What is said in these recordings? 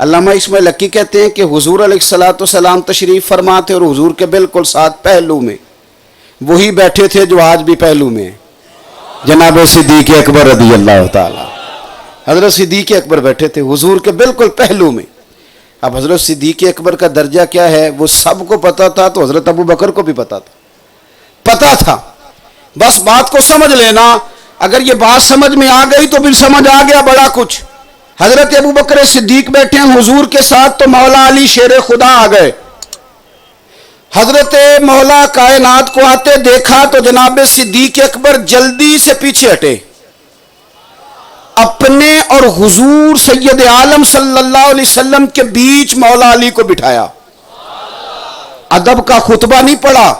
علامہ اسماعیل حقی کہتے ہیں کہ حضور علیہ السلام تشریف فرما تھے اور حضور کے بالکل ساتھ پہلو میں وہی بیٹھے تھے جو آج بھی پہلو میں ہیں، جناب صدیق اکبر رضی اللہ تعالی۔ حضرت صدیق اکبر بیٹھے تھے حضور کے بالکل پہلو میں۔ اب حضرت صدیق اکبر کا درجہ کیا ہے وہ سب کو پتا تھا، تو حضرت ابو بکر کو بھی پتا تھا۔ بس بات کو سمجھ لینا، اگر یہ بات سمجھ میں آ گئی تو پھر سمجھ آ گیا بڑا کچھ۔ حضرت ابو بکر صدیق بیٹھے ہیں حضور کے ساتھ، تو مولا علی شیر خدا آ گئے۔ حضرت مولا کائنات کو آتے دیکھا تو جناب صدیق اکبر جلدی سے پیچھے ہٹے، اپنے اور حضور سید عالم صلی اللہ علیہ وسلم کے بیچ مولا علی کو بٹھایا۔ ادب کا خطبہ نہیں پڑھا،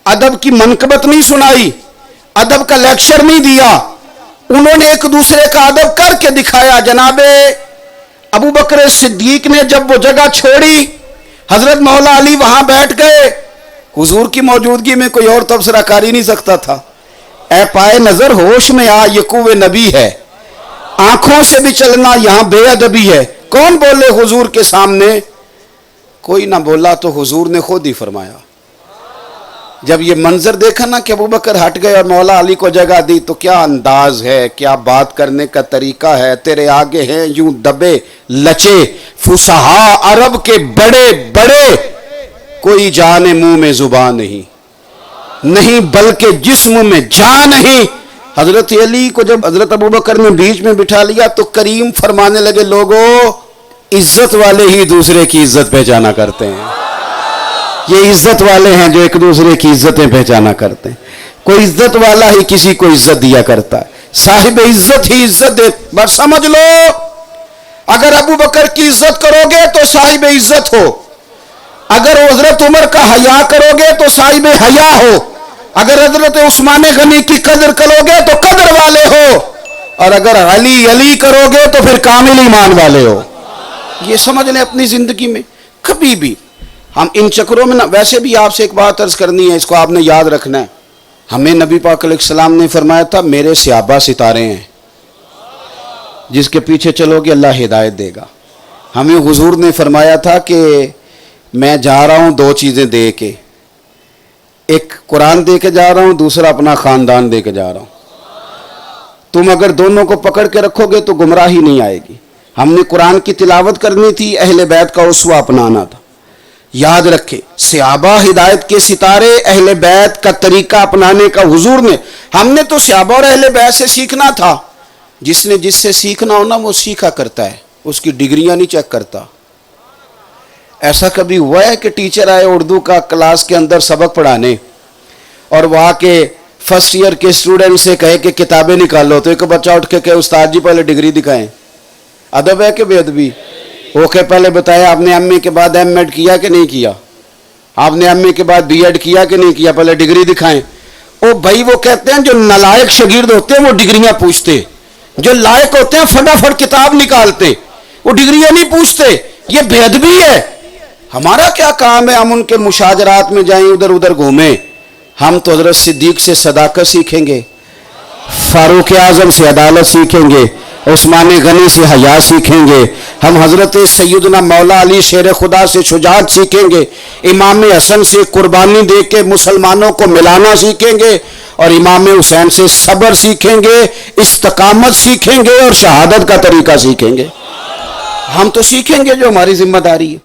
ادب کی منقبت نہیں سنائی، ادب کا لیکچر نہیں دیا، انہوں نے ایک دوسرے کا ادب کر کے دکھایا۔ جناب ابو بکر صدیق نے جب وہ جگہ چھوڑی، حضرت مولا علی وہاں بیٹھ گئے۔ حضور کی موجودگی میں کوئی اور تبصرہ کر ہی نہیں سکتا تھا۔ اے پائے نظر ہوش میں آ، یہ کوہ نبی ہے، آنکھوں سے بھی چلنا یہاں بے ادبی ہے۔ کون بولے حضور کے سامنے؟ کوئی نہ بولا تو حضور نے خود ہی فرمایا۔ جب یہ منظر دیکھا نا کہ ابو بکر ہٹ گئے اور مولا علی کو جگہ دی، تو کیا انداز ہے، کیا بات کرنے کا طریقہ ہے۔ تیرے آگے ہیں یوں دبے لچے فصحاء عرب کے بڑے بڑے، کوئی جان منہ میں زبان نہیں بلکہ جسم میں جان نہیں۔ حضرت علی کو جب حضرت ابو بکر نے بیچ میں بٹھا لیا تو کریم فرمانے لگے، لوگوں عزت والے ہی دوسرے کی عزت پہچانا کرتے ہیں۔ یہ عزت والے ہیں جو ایک دوسرے کی عزتیں پہچانا کرتے ہیں۔ کوئی عزت والا ہی کسی کو عزت دیا کرتا ہے، صاحب عزت ہی عزت دے۔ بس سمجھ لو، اگر ابو بکر کی عزت کرو گے تو صاحب عزت ہو، اگر حضرت عمر کا حیا کرو گے تو صاحب حیا ہو، اگر حضرت عثمان غنی کی قدر کرو گے تو قدر والے ہو، اور اگر علی کرو گے تو پھر کامل ایمان والے ہو۔ یہ سمجھ لیں اپنی زندگی میں کبھی بھی ہم ان چکروں میں نہ۔ ویسے بھی آپ سے ایک بات عرض کرنی ہے، اس کو آپ نے یاد رکھنا ہے۔ ہمیں نبی پاک علیہ السلام نے فرمایا تھا میرے صحابہ ستارے ہیں، جس کے پیچھے چلو گے اللہ ہدایت دے گا۔ ہمیں حضور نے فرمایا تھا کہ میں جا رہا ہوں دو چیزیں دے کے، ایک قرآن دے کے جا رہا ہوں، دوسرا اپنا خاندان دے کے جا رہا ہوں۔ تم اگر دونوں کو پکڑ کے رکھو گے تو گمراہی نہیں آئے گی۔ ہم نے قرآن کی تلاوت کرنی تھی، اہل بیت کا اسوہ اپنانا تھا۔ یاد رکھے، صحابہ ہدایت کے ستارے، اہل بیت کا طریقہ اپنانے کا حضور نے۔ ہم نے تو صحابہ اور اہل بیت سے سیکھنا تھا۔ جس نے جس سے سیکھنا ہونا وہ سیکھا کرتا ہے، اس کی ڈگریاں نہیں چیک کرتا۔ ایسا کبھی ہوا ہے کہ ٹیچر آئے اردو کا کلاس کے اندر سبق پڑھانے اور وہاں کے فرسٹ ایئر کے اسٹوڈنٹ سے کہے کہ کتابیں نکالو، تو ایک بچہ اٹھ کے کہے استاد جی پہلے ڈگری دکھائیں؟ ادب ہے کہ بے ادبی؟ اوکے پہلے بتایا آپ نے ایم اے کے بعد ایم ایڈ کیا کہ نہیں کیا؟ آپ نے ایم اے کے بعد بی ایڈ کیا کہ نہیں کیا؟ پہلے ڈگری دکھائیں۔ او بھائی وہ کہتے ہیں جو نالائق شاگرد ہوتے ہیں وہ ڈگریاں پوچھتے، جو لائق ہوتے ہیں فٹافٹ کتاب نکالتے، وہ ڈگریاں نہیں پوچھتے۔ یہ بے ادبی ہے۔ ہمارا کیا کام ہے ہم ان کے مشاجرات میں جائیں، ادھر ادھر گھومیں؟ ہم تو حضرت صدیق سے صداقت سیکھیں گے، فاروق اعظم سے عدالت سیکھیں گے، عثمان غنی سے حیا سیکھیں گے، ہم حضرت سیدنا مولا علی شیر خدا سے شجاعت سیکھیں گے، امام حسن سے قربانی دے کے مسلمانوں کو ملانا سیکھیں گے، اور امام حسین سے صبر سیکھیں گے، استقامت سیکھیں گے، اور شہادت کا طریقہ سیکھیں گے۔ ہم تو سیکھیں گے جو ہماری ذمہ داری ہے۔